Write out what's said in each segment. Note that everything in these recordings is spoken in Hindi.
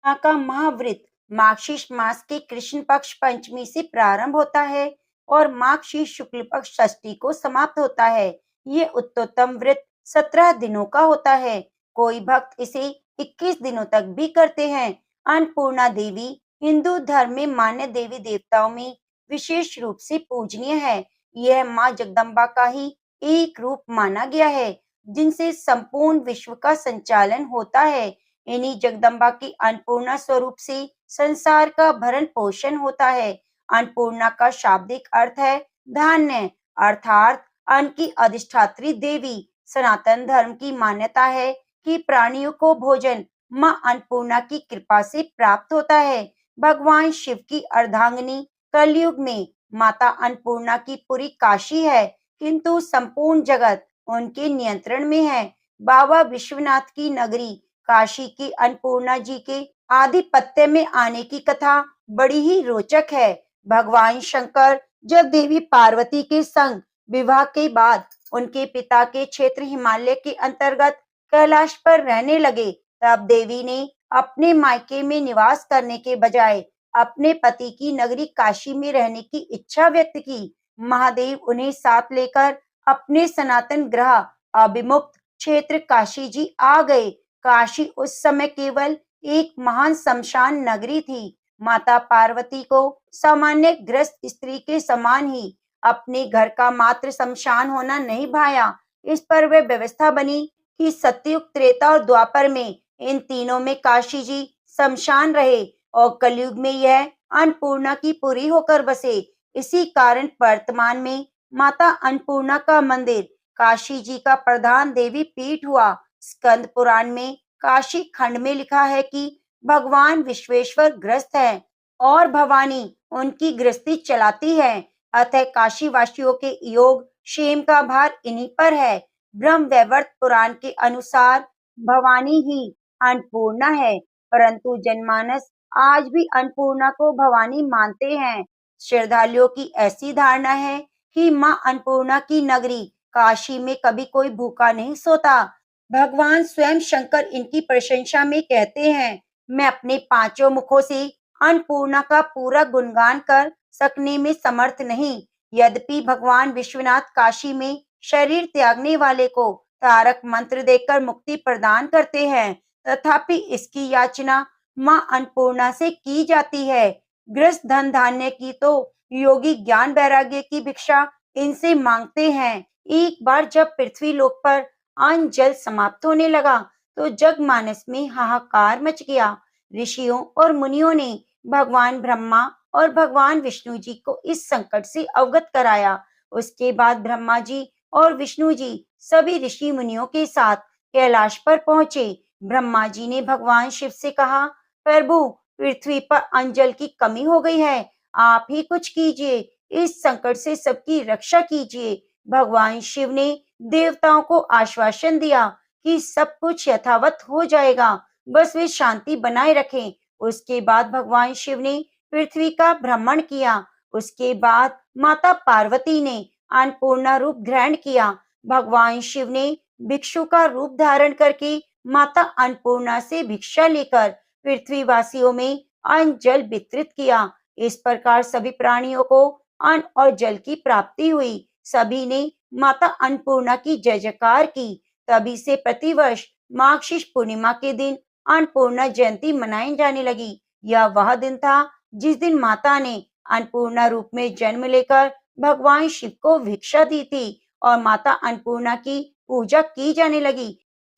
यहाँ का महाव्रत मार्गशीर्ष मास के कृष्ण पक्ष पंचमी से प्रारंभ होता है और मार्गशीर्ष शुक्ल पक्ष षष्ठी को समाप्त होता है। ये उत्तरोत्तम व्रत 17 दिनों का होता है। कोई भक्त इसे 21 दिनों तक भी करते हैं। अन्नपूर्णा देवी हिंदू धर्म में मान्य देवी देवताओं में विशेष रूप से पूजनीय है। यह माँ जगदम्बा का ही एक रूप माना गया है, जिनसे संपूर्ण विश्व का संचालन होता है। इन्हीं जगदम्बा की अन्नपूर्णा स्वरूप से संसार का भरण पोषण होता है। अन्नपूर्णा का शाब्दिक अर्थ है धान्य, अर्थात अन्न की अधिष्ठात्री देवी। सनातन धर्म की मान्यता है कि प्राणियों को भोजन माँ अन्नपूर्णा की कृपा से प्राप्त होता है। भगवान शिव की अर्धांगिनी कलयुग में माता अन्नपूर्णा की पूरी काशी है, किंतु संपूर्ण जगत उनके नियंत्रण में है। बाबा विश्वनाथ की नगरी काशी की अन्नपूर्णा जी के आधिपत्य में आने की कथा बड़ी ही रोचक है। भगवान शंकर जब देवी पार्वती के संग विवाह के बाद उनके पिता के क्षेत्र हिमालय के अंतर्गत कैलाश पर रहने लगे, तब देवी ने अपने मायके में निवास करने के बजाय अपने पति की नगरी काशी में रहने की इच्छा व्यक्त की। महादेव उन्हें साथ लेकर अपने सनातन ग्रह अभिमुक्त क्षेत्र काशी जी आ गए। काशी उस समय केवल एक महान शमशान नगरी थी। माता पार्वती को सामान्य ग्रस्त स्त्री के समान ही अपने घर का मात्र शमशान होना नहीं भाया। इस पर वे व्यवस्था बनी कि सतयुग, त्रेता और द्वापर में इन तीनों में काशी जी शमशान रहे और कलयुग में यह अन्नपूर्णा की पुरी होकर बसे। इसी कारण वर्तमान में माता अन्नपूर्णा का मंदिर काशी जी का प्रधान देवी पीठ हुआ। स्कंद पुराण में काशी खंड में लिखा है कि भगवान विश्वेश्वर ग्रस्त है और भवानी उनकी गृहस्थी चलाती है, अतः काशी वासियों के योग क्षेम का भार इन्हीं पर है। ब्रह्म वैवर्त पुराण के अनुसार भवानी ही अन्नपूर्णा है, परंतु जनमानस आज भी अन्नपूर्णा को भवानी मानते हैं। श्रद्धालुओं की ऐसी धारणा है कि माँ अन्नपूर्णा की नगरी काशी में कभी कोई भूखा नहीं सोता। भगवान स्वयं शंकर इनकी प्रशंसा में कहते हैं, मैं अपने पांचों मुखों से अन्नपूर्णा का पूरा गुणगान कर सकने में समर्थ नहीं। यद्यपि भगवान विश्वनाथ काशी में शरीर त्यागने वाले को तारक मंत्र देकर मुक्ति प्रदान करते हैं, तथापि इसकी याचना माँ अन्नपूर्णा से की जाती है। गृहस्थ धन धान्य की तो योगी ज्ञान वैराग्य की भिक्षा इनसे मांगते हैं। एक बार जब पृथ्वी लोक पर अन्न जल समाप्त होने लगा, तो जगमानस में हाहाकार मच गया। ऋषियों और मुनियों ने भगवान ब्रह्मा और भगवान विष्णु जी को इस संकट से अवगत कराया। उसके बाद ब्रह्मा जी और विष्णु जी सभी ऋषि मुनियों के साथ कैलाश पर पहुंचे। ब्रह्मा जी ने भगवान शिव से कहा, प्रभु, पृथ्वी पर अन्न जल की कमी हो गई है, आप ही कुछ कीजिए, इस संकट से सबकी रक्षा कीजिए। भगवान शिव ने देवताओं को आश्वासन दिया कि सब कुछ यथावत हो जाएगा, बस वे शांति बनाए रखें। उसके बाद भगवान शिव ने पृथ्वी का भ्रमण किया। उसके बाद माता पार्वती ने अन्नपूर्णा रूप ग्रहण किया। भगवान शिव ने भिक्षु का रूप धारण करके माता अन्नपूर्णा से भिक्षा लेकर पृथ्वीवासियों में अन्न जल वितरित किया। इस प्रकार सभी प्राणियों को अन्न और जल की प्राप्ति हुई। सभी ने माता अन्नपूर्णा की जय जयकार की। तभी से प्रतिवर्ष मार्गशीर्ष पूर्णिमा के दिन अन्नपूर्णा जयंती मनाई जाने लगी। यह वह दिन था जिस दिन माता ने अन्नपूर्णा रूप में जन्म लेकर भगवान शिव को भिक्षा दी थी और माता अन्नपूर्णा की पूजा की जाने लगी।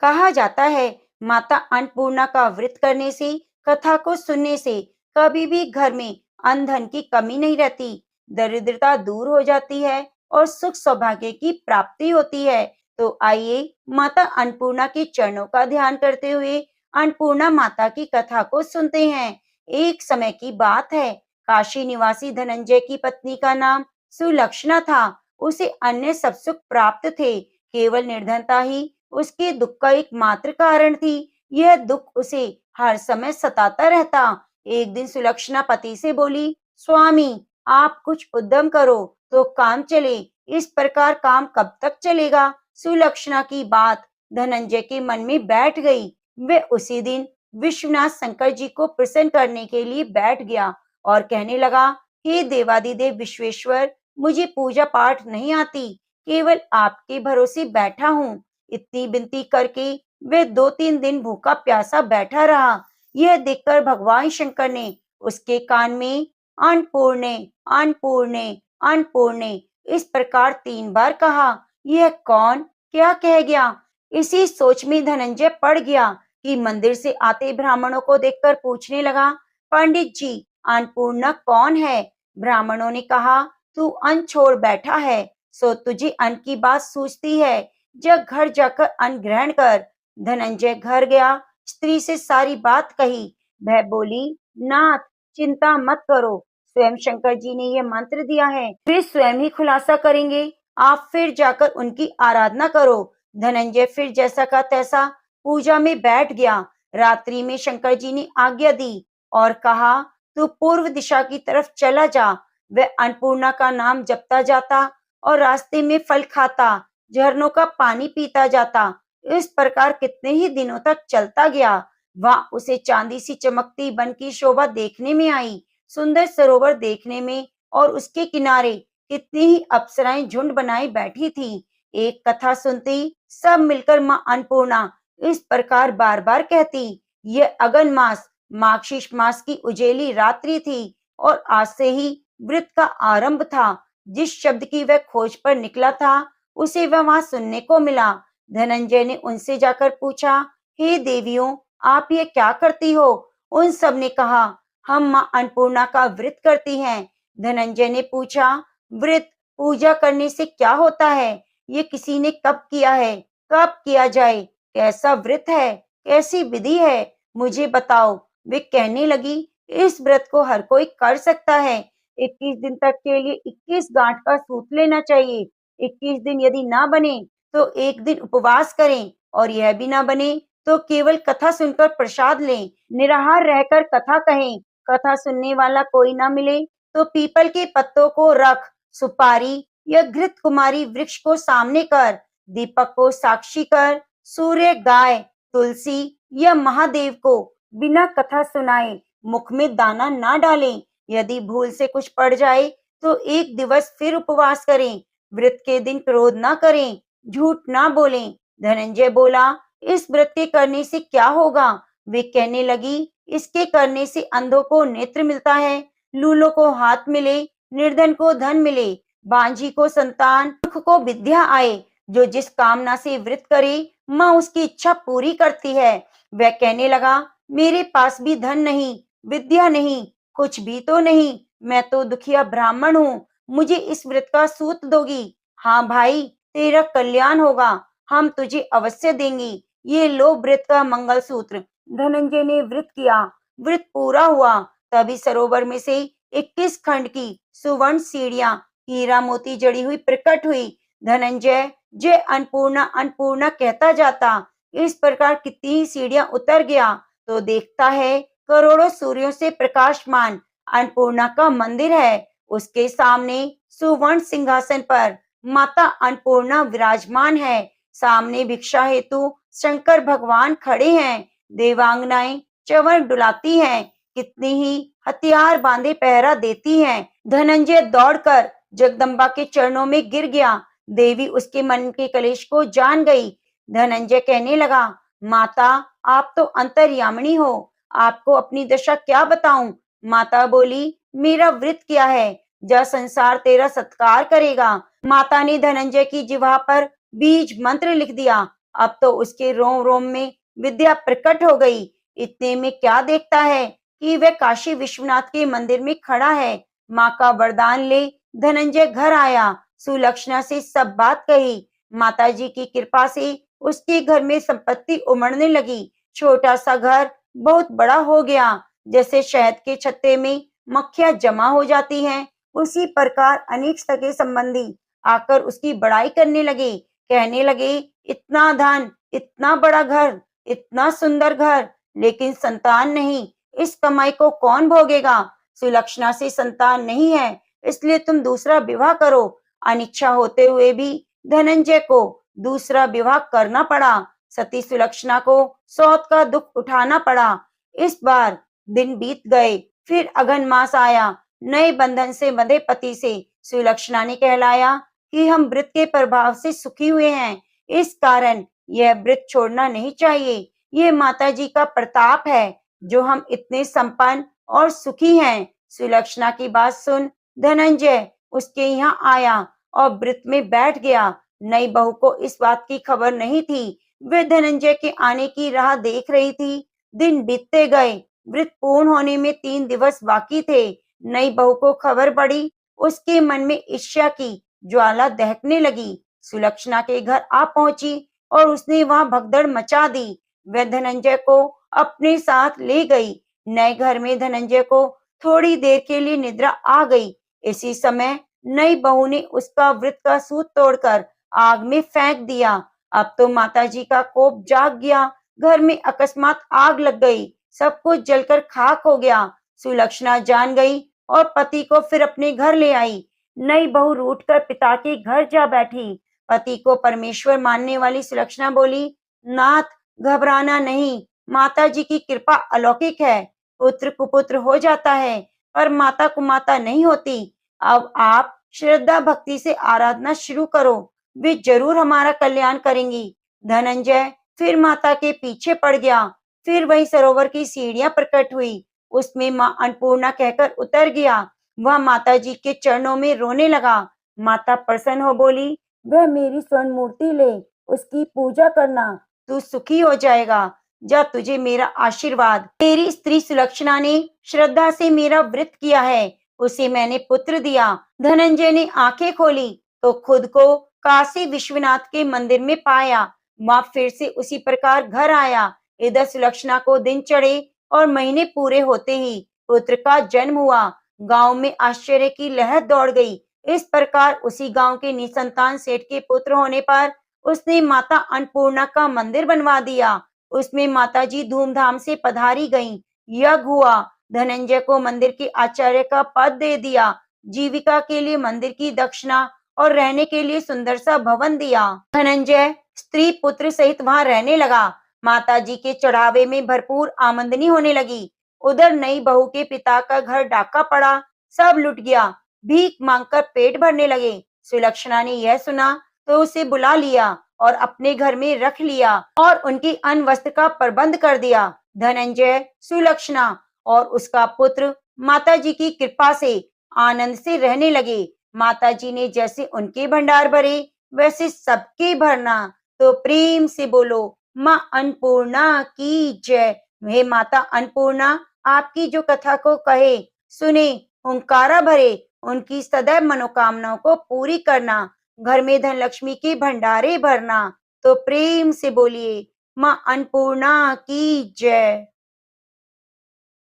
कहा जाता है, माता अन्नपूर्णा का व्रत करने से, कथा को सुनने से कभी भी घर में अन्न धन की कमी नहीं रहती, दरिद्रता दूर हो जाती है और सुख सौभाग्य की प्राप्ति होती है। तो आइए माता अन्नपूर्णा के चरणों का ध्यान करते हुए अन्नपूर्णा माता की कथा को सुनते हैं। एक समय की बात है, काशी निवासी धनंजय की पत्नी का नाम सुलक्षणा था। उसे अन्य सब सुख प्राप्त थे, केवल निर्धनता ही उसके दुख का एकमात्र कारण थी। यह दुख उसे हर समय सताता रहता। एक दिन सुलक्षणा पति से बोली, स्वामी, आप कुछ उद्यम करो तो काम चले, इस प्रकार काम कब तक चलेगा। सुलक्षणा की बात धनंजय के मन में बैठ गई। वे उसी दिन विश्वनाथ शंकर जी को प्रसन्न करने के लिए बैठ गया और कहने लगा, हे देवादिदेव विश्वेश्वर, मुझे पूजा पाठ नहीं आती, केवल आपके भरोसे बैठा हूँ। इतनी विनती करके वे 2-3 दिन भूखा प्यासा बैठा रहा। यह देखकर भगवान शंकर ने उसके कान में अन्नपूर्णे, अन्नपूर्णे, अन्नपूर्णे इस प्रकार 3 बार कहा। यह कौन क्या कह गया? इसी सोच में धनंजय पड़ गया कि मंदिर से आते ब्राह्मणों को देखकर पूछने लगा, पंडित जी, अन्नपूर्णा कौन है? ब्राह्मणों ने कहा, तू अन्न छोड़ बैठा है, सो तुझे अन्न की बात सूझती है। जब घर जाकर अन्न ग्रहण कर। धनंजय घर गया, स्त्री से सारी बात कही। वह बोली, नाथ, चिंता मत करो, स्वयं शंकर जी ने यह मंत्र दिया है, वे स्वयं ही खुलासा करेंगे। आप फिर जाकर उनकी आराधना करो। धनंजय फिर जैसा का तैसा पूजा में बैठ गया। रात्रि में शंकर जी ने आज्ञा दी और कहा, तू पूर्व दिशा की तरफ चला जा। वह अन्नपूर्णा का नाम जपता जाता और रास्ते में फल खाता, झरनों का पानी पीता जाता। इस प्रकार कितने ही दिनों तक चलता गया। वहां उसे चांदी सी चमकती वन की शोभा देखने में आई, सुंदर सरोवर देखने में, और उसके किनारे कितनी ही अप्सराएं झुंड बनाए बैठी थी। एक कथा सुनती सब मिलकर माँ अन्नपूर्णा इस प्रकार बार बार कहती। यह अगन मास, मार्गशीर्ष मास की उजेली रात्रि थी और आज से ही व्रत का आरंभ था। जिस शब्द की वह खोज पर निकला था, उसे वह वहां सुनने को मिला। धनंजय ने उनसे जाकर पूछा, हे देवियों, आप ये क्या करती हो? उन सब ने कहा, हम माँ अन्नपूर्णा का व्रत करती हैं। धनंजय ने पूछा, व्रत पूजा करने से क्या होता है? ये किसी ने कब किया है? कब किया जाए? कैसा व्रत है? कैसी विधि है? मुझे बताओ। वे कहने लगी, इस व्रत को हर कोई कर सकता है। 21 दिन तक के लिए 21 गांठ का सूत लेना चाहिए। 21 दिन यदि ना बने तो एक दिन उपवास करें, और यह भी ना बने तो केवल कथा सुनकर प्रसाद लें। निराहार रहकर कथा कहें। कथा सुनने वाला कोई ना मिले तो पीपल के पत्तों को रख, सुपारी या घृत कुमारी वृक्ष को सामने कर, दीपक को साक्षी कर, सूर्य, गाय, तुलसी या महादेव को बिना कथा सुनाए मुख में दाना ना डालें। यदि भूल से कुछ पड़ जाए तो 1 दिवस फिर उपवास करें। व्रत के दिन क्रोध ना करें, झूठ ना बोलें। धनंजय बोला, इस व्रत के करने से क्या होगा? वे कहने लगी, इसके करने से अंधों को नेत्र मिलता है, लूलों को हाथ मिले, निर्धन को धन मिले, बांझी को संतान, मूर्ख को विद्या आए। जो जिस कामना से व्रत करे, माँ उसकी इच्छा पूरी करती है। वह कहने लगा, मेरे पास भी धन नहीं, विद्या नहीं, कुछ भी तो नहीं, मैं तो दुखिया ब्राह्मण हूँ, मुझे इस व्रत का सूत दोगी? हाँ भाई, तेरा कल्याण होगा, हम तुझे अवश्य देंगे। ये लो व्रत का मंगल सूत्र। धनंजय ने व्रत किया। व्रत पूरा हुआ, तभी सरोवर में से 21 खंड की सुवर्ण सीढ़ियां हीरा मोती जड़ी हुई प्रकट हुई। धनंजय जय अन्नपूर्णा अन्नपूर्णा कहता जाता। इस प्रकार कितनी सीढ़ियां उतर गया तो देखता है करोड़ों सूर्यों से प्रकाशमान अन्नपूर्णा का मंदिर है। उसके सामने सुवर्ण सिंहासन पर माता अन्नपूर्णा विराजमान है। सामने भिक्षा हेतु शंकर भगवान खड़े हैं। देवांगनाएं चंवर डुलाती हैं, कितनी ही हथियार बांधे पहरा देती हैं। धनंजय दौड़कर जगदम्बा के चरणों में गिर गया। देवी उसके मन के कलेश को जान गई। धनंजय कहने लगा, माता, आप तो अंतर्यामिनी हो, आपको अपनी दशा क्या बताऊं? माता बोली, मेरा व्रत क्या है, जा संसार तेरा सत्कार करेगा। माता ने धनंजय की जिह्वा पर बीज मंत्र लिख दिया। अब तो उसके रोम रोम में विद्या प्रकट हो गई। इतने में क्या देखता है कि वह काशी विश्वनाथ के मंदिर में खड़ा है। माँ का वरदान ले धनंजय घर आया। सुलक्षणा से सब बात कही। माताजी की कृपा से उसके घर में संपत्ति उमड़ने लगी। छोटा सा घर बहुत बड़ा हो गया। जैसे शहद के छत्ते में मक्खियां जमा हो जाती हैं, उसी प्रकार अनेक सगे संबंधी आकर उसकी बड़ाई करने लगे। कहने लगे, इतना धन, इतना बड़ा घर, इतना सुंदर घर, लेकिन संतान नहीं, इस कमाई को कौन भोगेगा? सुलक्षणा से संतान नहीं है, इसलिए तुम दूसरा विवाह करो। अनिच्छा होते हुए भी धनंजय को दूसरा विवाह करना पड़ा। सती सुलक्षणा को सौत का दुख उठाना पड़ा। इस बार दिन बीत गए, फिर अघन मास आया। नए बंधन से बंधे पति से सुलक्षणा ने कहलाया कि हम व्रत के प्रभाव से सुखी हुए हैं, इस कारण यह व्रत छोड़ना नहीं चाहिए। ये माता जी का प्रताप है जो हम इतने संपन्न और सुखी हैं। सुलक्षणा की बात सुन धनंजय उसके यहाँ आया और व्रत में बैठ गया। नई बहू को इस बात की खबर नहीं थी। वे धनंजय के आने की राह देख रही थी। दिन बीतते गए। व्रत पूर्ण होने में 3 दिवस बाकी थे। नई बहू को खबर पड़ी। उसके मन में ईर्ष्या की ज्वाला दहकने लगी। सुलक्षणा के घर आ पहुंची और उसने वहां भगदड़ मचा दी। वह धनंजय को अपने साथ ले गई। नए घर में धनंजय को थोड़ी देर के लिए निद्रा आ गई। इसी समय नई बहू ने उसका व्रत का सूत तोड़कर आग में फेंक दिया। अब तो माताजी का कोप जाग गया। घर में अकस्मात आग लग गई। सब कुछ जलकर खाक हो गया। सुलक्षणा जान गई और पति को फिर अपने घर ले आई। नई बहू रूठकर पिता के घर जा बैठी। पति को परमेश्वर मानने वाली सुलक्षणा बोली, नाथ घबराना नहीं, माता जी की कृपा अलौकिक है। पुत्र कुपुत्र हो जाता है पर माता कुमाता नहीं होती। अब आप श्रद्धा भक्ति से आराधना शुरू करो, वे जरूर हमारा कल्याण करेंगी। धनंजय फिर माता के पीछे पड़ गया। फिर वही सरोवर की सीढ़ियां प्रकट हुई। उसमें माँ अन्नपूर्णा कहकर उतर गया। वह माता जी के चरणों में रोने लगा। माता प्रसन्न हो बोली, वह मेरी स्वर्ण मूर्ति ले, उसकी पूजा करना, तू सुखी हो जाएगा। जा तुझे मेरा आशीर्वाद। तेरी स्त्री सुलक्षणा ने श्रद्धा से मेरा व्रत किया है, उसे मैंने पुत्र दिया। धनंजय ने आंखें खोली तो खुद को काशी विश्वनाथ के मंदिर में पाया। वहां फिर से उसी प्रकार घर आया। इधर सुलक्षणा को दिन चढ़े और महीने पूरे होते ही पुत्र का जन्म हुआ। गांव में आश्चर्य की लहर दौड़ गई। इस प्रकार उसी गांव के निसंतान सेठ के पुत्र होने पर उसने माता अन्नपूर्णा का मंदिर बनवा दिया। उसमें माताजी धूमधाम से पधारी गईं। यज्ञ हुआ। धनंजय को मंदिर के आचार्य का पद दे दिया। जीविका के लिए मंदिर की दक्षिणा और रहने के लिए सुंदर सा भवन दिया। धनंजय स्त्री पुत्र सहित वहां रहने लगा। माताजी के चढ़ावे में भरपूर आमदनी होने लगी। उधर नई बहू के पिता का घर डाका पड़ा, सब लुट गया। भीख मांगकर पेट भरने लगे। सुलक्षणा ने यह सुना तो उसे बुला लिया और अपने घर में रख लिया और उनकी अन्न वस्त्र का प्रबंध कर दिया। धनंजय, सुलक्षणा और उसका पुत्र माताजी की कृपा से आनंद से रहने लगे। माताजी ने जैसे उनके भंडार भरे वैसे सबके भरना। तो प्रेम से बोलो, माँ अन्नपूर्णा की जय। वे माता अन्नपूर्णा आपकी जो कथा को कहे सुने, हुंकारा भरे, उनकी सदैव मनोकामनाओं को पूरी करना, घर में धन लक्ष्मी के भंडारे भरना। तो प्रेम से बोलिए, माँ अन्नपूर्णा की जय।